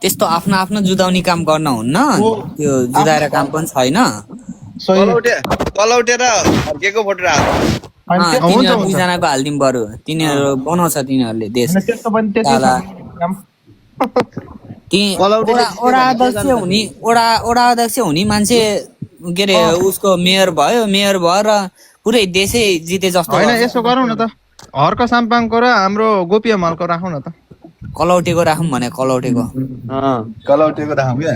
त्यस्तो आफ्नो आफ्नो जुदाउने काम गर्न हुन्न त्यो जुदाएर काम पनि छैन कलौटे र फर्केको फोटो राख तिनीहरू दुईजनाको हालिदिउँ बरु तिनीहरू बनाउँछ तिनीहरूले देश ओडा अध्यक्ष हुने मान्छे के अरे उसको मेयर भएर पुरै देशै जिते जस्तो होइन यसो गरौँ न त हर्क साम्पाङको र हाम्रो गोपी हमालको राखौँ न त कलौटेको राखौँ भने कलौटेको राखौँ क्या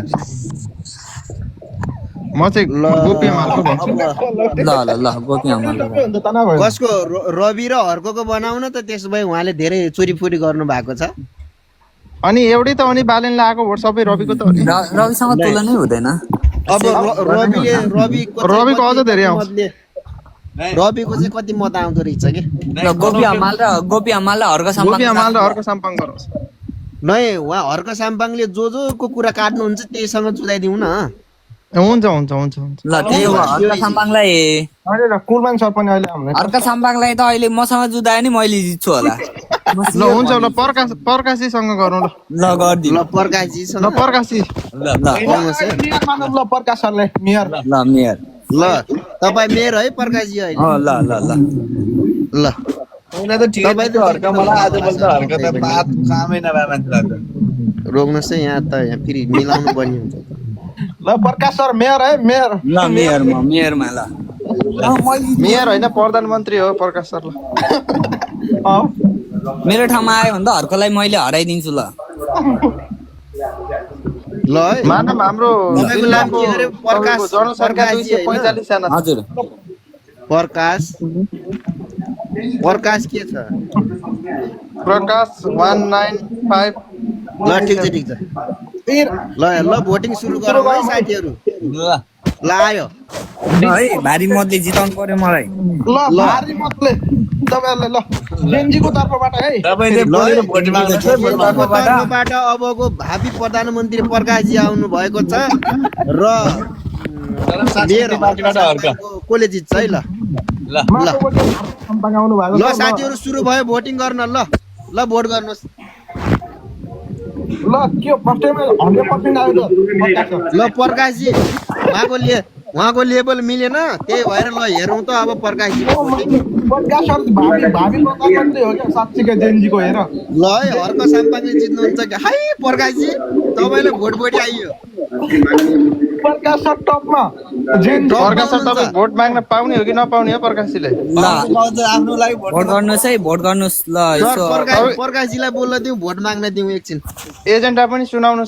म चाहिँ गोपी हमालको भन्छु ल गोपी हमाल कसको रवि र हर्कको बनाउन त त्यसो भए उहाँले धेरै चोरीफोरी गर्नु भएको छ अनि एउटै त अनि बालेनले आएको भोट सबै रविको त रविसँग तुलनै हुँदैन अब रविको अझ धेरै आउँछ रविको चाहिँ कति मत आउँदो रहेछ कि गोपी हमाल र हर्क साम्पाङ गराउँछ नै उहाँ हर्क साम्पाङले जोको कुरा काट्नुहुन्छ त्यहीसँग जुदाइदिउँ न हुन्छ ल त्यही हो हर्क साम्पाङलाई कुलमान सर पनि अहिले आउनु हर्क साम्पाङलाई त अहिले मसँग जुदायो नि मैले जित्छु होला ल हुन्छ ल प्रकाशजीसँग गरौँ ल गर्दिनु ल प्रकाशजीसँग ल प्रकाशजी ल प्रकाश सरले मेयर ल तपाईँ मेयर है प्रकाशजी अहिले ल पहिला त ठिकै थियो हर्क मलाई आजकल त हर्क त बात कामै नभए मान्छेलाई त रोक्नुहोस् है यहाँ त यहाँ फेरि मिलाउनु पर्ने हुन्छ ल प्रकाश सर मेयर है मेयर ल मेयरमा ल मेयर होइन प्रधानमन्त्री हो प्रकाश सर ल मेरो ठाउँमा आयो भने त हर्कलाई मैले हराइदिन्छु ल ल है मानव हाम्रो तपाईँको नाम के अरे प्रकाश जनसङ्ख्या 245 जना हजुर प्रकाश के छ प्रकाश 195 ल ठिक छ ल भोटिङ सुरु गरौँ है साथीहरू ल आयो है भारी मतले जिताउनु पर्यो मलाई ल भारी मतले तपाईहरुले ल जेनजीको तर्फबाट है तपाईले बोलेर भोट माग्नुहोस् है मेरो तर्फबाट तर्फबाट अबको भावी प्रधानमन्त्री प्रकाशजी आउनु भएको छ र मेरो पार्टीबाट हर्क कोले जित्छ है ल आउनु भएको ल साथीहरू सुरु भयो भोटिङ गर्न ल भोट गर्नुहोस् ल के फर्स्टमा 100% आयो त ल प्रकाशजी उहाँको लेभल मिलेन त्यही भएर ल हेरौँ त अब प्रकाशजी प्रकाश सर भावी प्रधानमन्त्री हो क्या साच्चीकै जेनजीको हेर ल है हर्क साम्पाङले जित्नुहुन्छ कि हाई प्रकाशजी तपाईँले भोट आइयो प्रकाश सर टपमा प्रकाश सर तपाईँ भोट माग्न पाउने हो कि नपाउने हो प्रकाशजीले ल आफ्नो लागि भोट गर्नुहोस् ल प्रकाशजीलाई बोल्न दिउँ भोट माग्न दिउँ एकछिन एजेन्डा पनि सुनाउनु